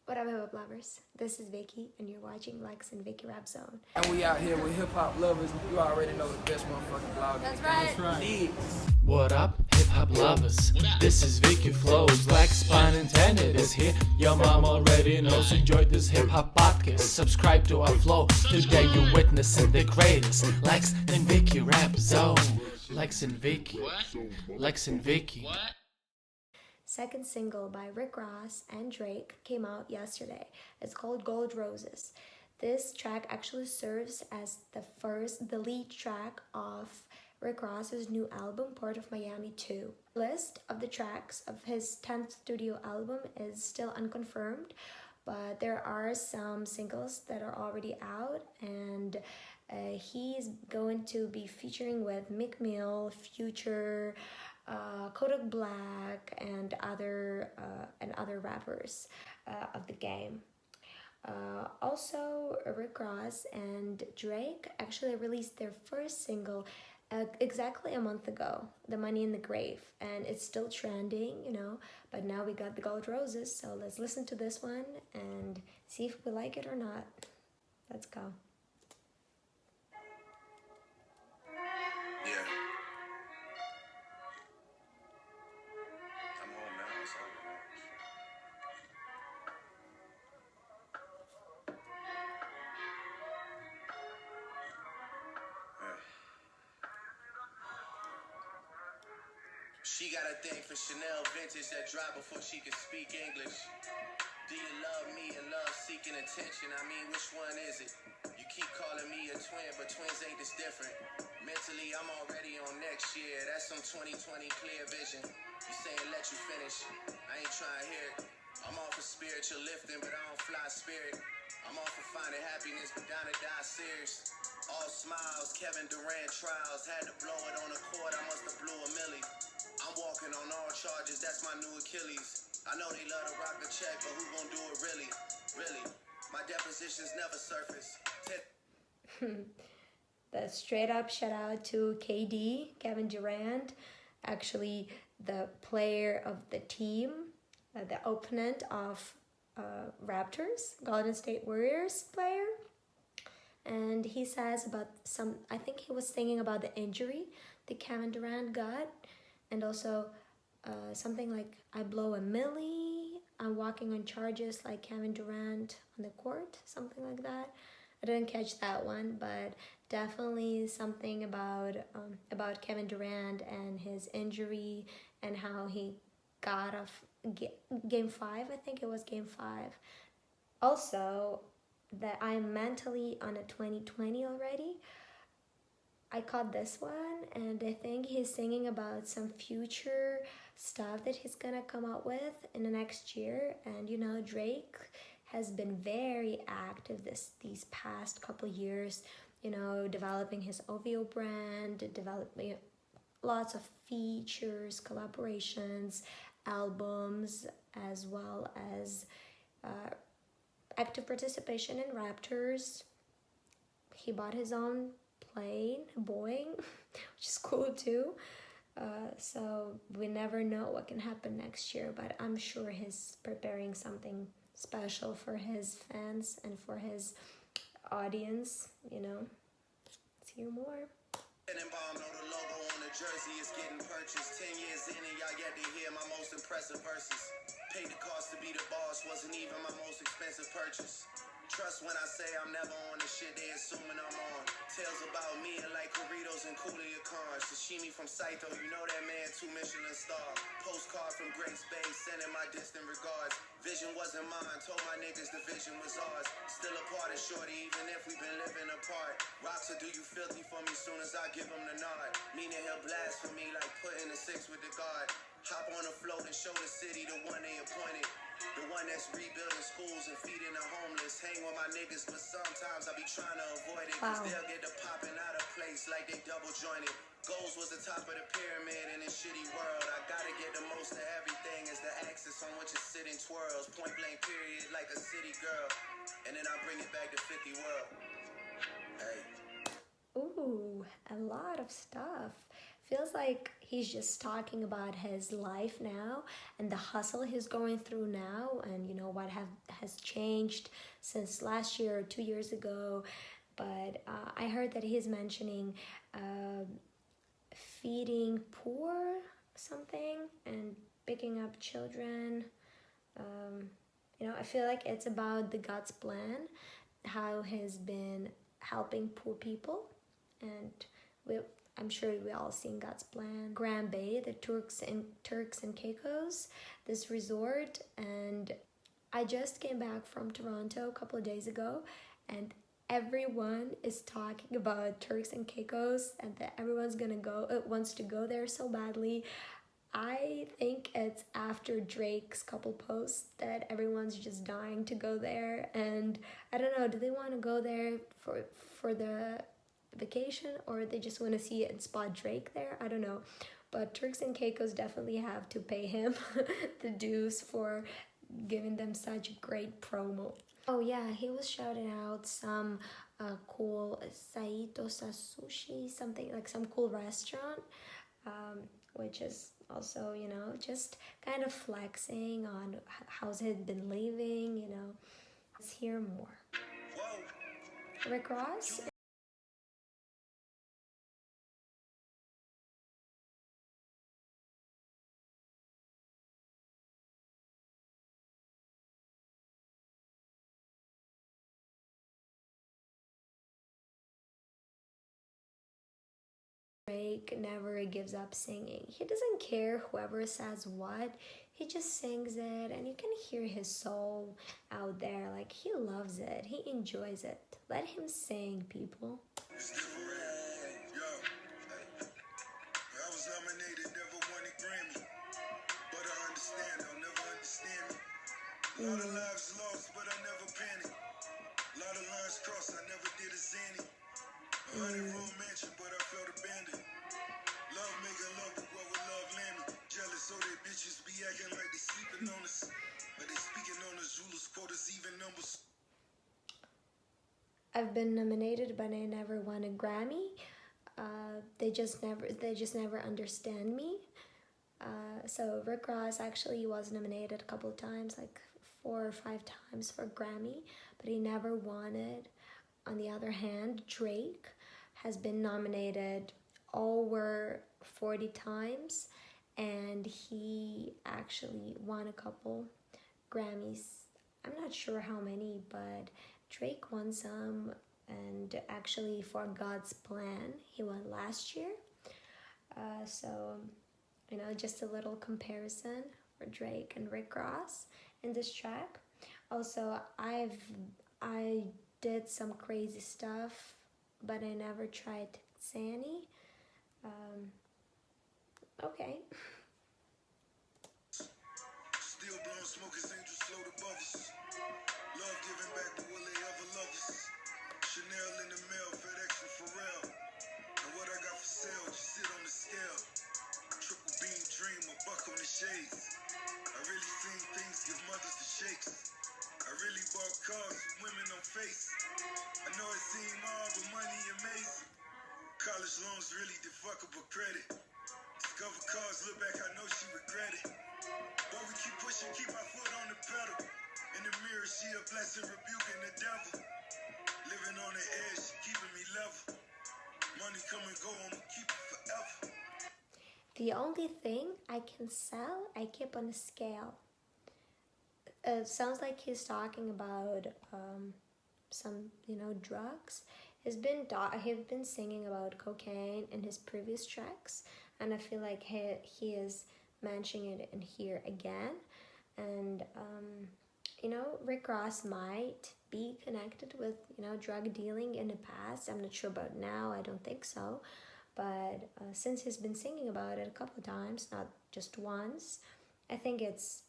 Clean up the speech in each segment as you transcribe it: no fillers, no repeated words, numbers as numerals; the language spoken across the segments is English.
What up, hip hop lovers? This is Vicky, and you're watching Lex&Vikki Rap Zone. And we out here with hip hop lovers. You already know the best motherfucking blog. That's right. That's right. What up, hip hop lovers? This is Vicky Flows. Lex pun intended is here. Your mom already knows. Enjoyed this hip hop podcast. Subscribe to our flow. Today you're witnessing the greatest Lex&Vikki Rap Zone. Lex&Vikki. Lex&Vikki. Second single by Rick Ross and Drake came out yesterday. It's called Gold Roses. This track actually serves as the lead track of Rick Ross's new album, Port of Miami 2. The list of the tracks of his 10th studio album is still unconfirmed, but there are some singles that are already out, and he's going to be featuring with Meek Mill, Future, Kodak Black, and other rappers of the game. Also, Rick Ross and Drake actually released their first single exactly a month ago, The Money in the Grave, and it's still trending, but now we got the Gold Roses, so let's listen to this one and see if we like it or not. Let's go. Yeah. I'm home now, so She got a thing for Chanel vintage that drop before she can speak English. Do you love me and love seeking attention? I mean, which one is it? You keep calling me a twin, but twins ain't this different. Mentally, I'm already on next year. That's some 2020 clear vision. You saying let you finish. I ain't trying to hear it. I'm off of spiritual lifting, but I don't fly spirit. I'm off of finding happiness, but down to die serious. All smiles, Kevin Durant trials. Had to blow it on the court, I must have blew a milli. I'm walking on all charges, that's my new Achilles. I know they love to rock the check, but who gon' do it really? Really? My depositions never surface. The straight up shout out to KD, Kevin Durant, actually the player of the team, the opponent of Raptors, Golden State Warriors player. And he says about I think he was thinking about the injury that Kevin Durant got, and also something like, I blow a milli, I'm walking on charges like Kevin Durant on the court, something like that. I didn't catch that one, but definitely something about Kevin Durant and his injury and how he got off game 5, I think it was game 5. Also, that I'm mentally on a 2020 already. I caught this one, and I think he's singing about some future stuff that he's gonna come out with in the next year. And Drake has been very active these past couple years, developing his OVO brand, developing lots of features, collaborations, albums, as well as active participation in Raptors. He bought his own plane, Boeing, which is cool too. So we never know what can happen next year, but I'm sure he's preparing something special for his fans and for his audience, Let's hear more. Know the logo on the jersey is getting purchased. 10 years in and y'all get to hear my most impressive verses. Paid the cost to be the boss, wasn't even my most expensive purchase. Trust when I say I'm never on the shit they assuming I'm on. Tales about me and like Corritos and Coolia cars. Sashimi from Saito, you know that man, 2 Michelin star. Postcard from Grace Bay, sending my distant regards. Vision wasn't mine, told my niggas the vision was ours. Still a part of shorty, even if we've been living apart. Rocks will do you filthy for me soon as I give him the nod. Meaning he'll blast for me like putting the 6 with the guard. Hop on a float and show the city the one they appointed. The one that's rebuilding schools and feeding the homeless. Hang with my niggas, but sometimes I be trying to avoid it. Cause they'll get to popping out of place like they double jointed. Goals was the top of the pyramid in this shitty world. I gotta get the most of everything as the axis on which it's sitting twirls. Point blank period like a city girl. And then I bring it back to 50 world. Hey. Ooh, a lot of stuff. feels like he's just talking about his life now and the hustle he's going through now, and you know what has changed since last year or 2 years ago. But I heard that he's mentioning feeding poor something and picking up children. You know, I feel like it's about the God's plan, how he's been helping poor people, and I'm sure we all seen God's plan. Grammy, the Turks and Caicos, this resort, and I just came back from Toronto a couple of days ago, and everyone is talking about Turks and Caicos, and that everyone's gonna go, wants to go there so badly. I think it's after Drake's couple posts that everyone's just dying to go there, and I don't know, do they want to go there for the vacation, or they just want to see it and spot Drake there? I don't know, but Turks and Caicos definitely have to pay him the dues for giving them such great promo. Oh yeah, he was shouting out some cool Saito's Sushi, something like some cool restaurant, which is also, you know, just kind of flexing on how's it been living, you know. Let's hear more. Rick Ross. Drake never gives up singing. He doesn't care whoever says what. He just sings it, and you can hear his soul out there. Like, he loves it. He enjoys it. Let him sing, people. I was nominated, never won a Grammy, but I understand, they'll never understand me. A lot of lives lost, but I never panicked. A lot of lines crossed, I never did a zany. A 100-room mansion, but I felt abandoned. Love making love, but what would love land me? Jealous, so they bitches be acting like they sleeping on us. But they speaking on us, rulers, quotas, even numbers. I've been nominated, but I never won a Grammy. They just never understand me. So Rick Ross actually was nominated a couple of times, like 4 or 5 times for Grammy, but he never won it. On the other hand, Drake has been nominated over 40 times, and he actually won a couple Grammys. I'm not sure how many, but Drake won some, and actually for God's Plan, he won last year. So, you know, just a little comparison for Drake and Rick Ross in this track. Also, I did some crazy stuff, but I never tried Sani. Okay. Still blowing smoke as angels float above us. Love giving back, but will they ever love us? Chanel in the mail, FedEx and Pharrell. And what I got for sale, just sit on the scale. Triple beam dream, a buck on the shades. I really seen things give mothers the shakes. I really bought cars with women on face. I know it seemed hard, but money amazing. College loans really defuckable credit. Discover cars, look back, I know she regret it. But we keep pushing, keep our foot on the pedal. In the mirror, she a blessing, rebuking the devil. Living on the edge, keeping me level. Money come and go, I'ma keep it forever. The only thing I can sell, I keep on a scale. Sounds like he's talking about some, you know, drugs. He's been singing about cocaine in his previous tracks, and I feel like he is mentioning it in here again. And you know, Rick Ross might be connected with, you know, drug dealing in the past. I'm not sure about now. I don't think so. But since he's been singing about it a couple of times, not just once, I think it's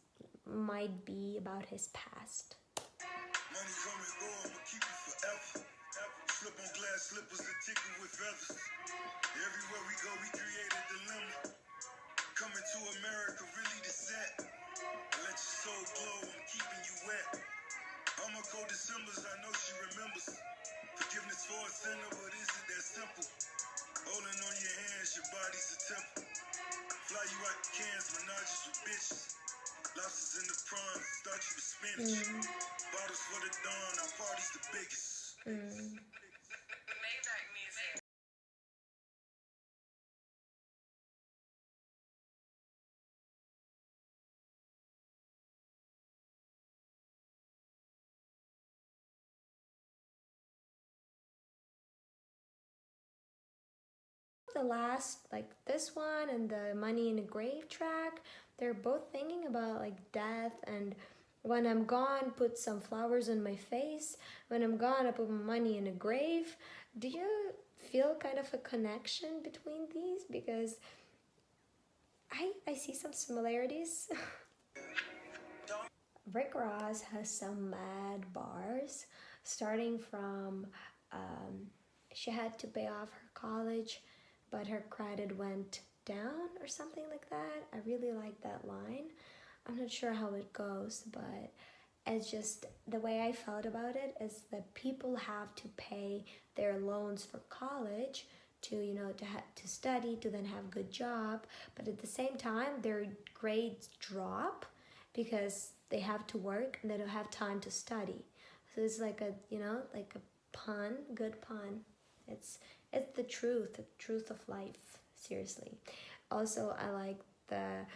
might be about his past. Money come and go, I'ma keep it forever. Slip on glass slippers, a ticket with feathers. Everywhere we go, we create a dilemma. Coming to America, really the set. Let your soul glow, I'm keeping you wet. I'ma go Decembers, I know she remembers. Forgiveness for a sinner, but is it that simple? I Holding on your hands, your body's a temple. Fly you out the cans, menages with bitches. Lobsters in the prawns, start you with spinach. Bottles for the dawn, our party's the biggest. Maybach music. The last, like this one and the Money in a Grave track, they're both thinking about like death and when I'm gone, put some flowers on my face. When I'm gone, I put my money in a grave. Do you feel kind of a connection between these? Because I see some similarities. Rick Ross has some mad bars, starting from she had to pay off her college, but her credit went down or something like that. I really like that line. I'm not sure how it goes, but it's just the way I felt about it is that people have to pay their loans for college to to study, to then have a good job, but at the same time their grades drop because they have to work and they don't have time to study. So it's like a like a pun, good pun. It's the truth of life. Seriously. Also, I like the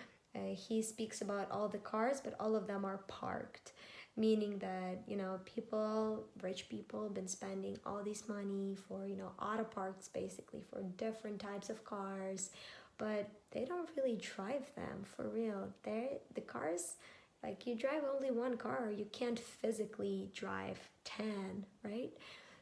he speaks about all the cars, but all of them are parked, meaning that rich people have been spending all this money for auto parks, basically for different types of cars, but they don't really drive them for real. The cars, like, you drive only one car, you can't physically drive 10, right?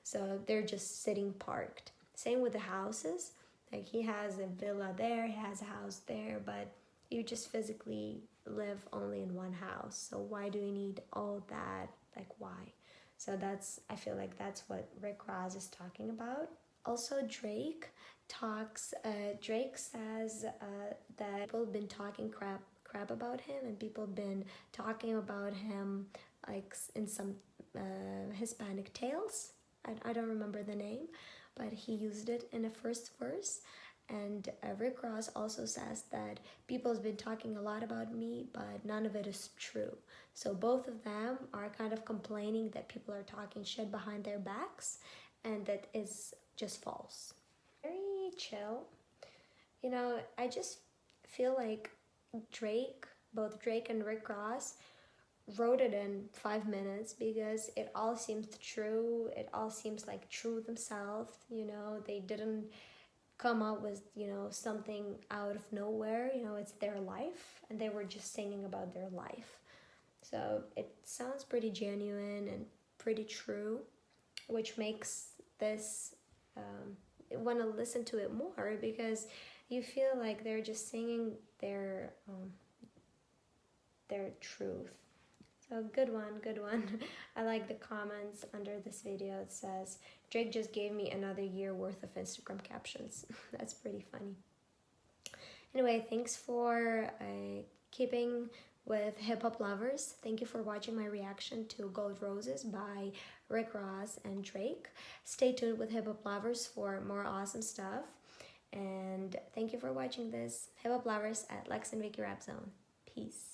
So they're just sitting parked. Same with the houses. Like, he has a villa there, he has a house there, but you just physically live only in one house. So why do you need all that? Like, why? So I feel like that's what Rick Ross is talking about. Also, Drake says that people have been talking crap about him, and people have been talking about him like in some Hispanic tales. I don't remember the name, but he used it in the first verse. And Rick Ross also says that people have been talking a lot about me, but none of it is true. So both of them are kind of complaining that people are talking shit behind their backs, and that is just false. Very chill. I just feel like both Drake and Rick Ross wrote it in 5 minutes because it all seems true. It all seems like true themselves. They didn't come up with something out of nowhere. It's their life, and they were just singing about their life. So it sounds pretty genuine and pretty true, which makes this want to listen to it more, because you feel like they're just singing their truth. So good one. I like the comments under this video. It says, Drake just gave me another year worth of Instagram captions. That's pretty funny. Anyway, thanks for keeping with Hip Hop Lovers. Thank you for watching my reaction to Gold Roses by Rick Ross and Drake. Stay tuned with Hip Hop Lovers for more awesome stuff. And thank you for watching this. Hip Hop Lovers at Lex&Vikki Rap Zone. Peace.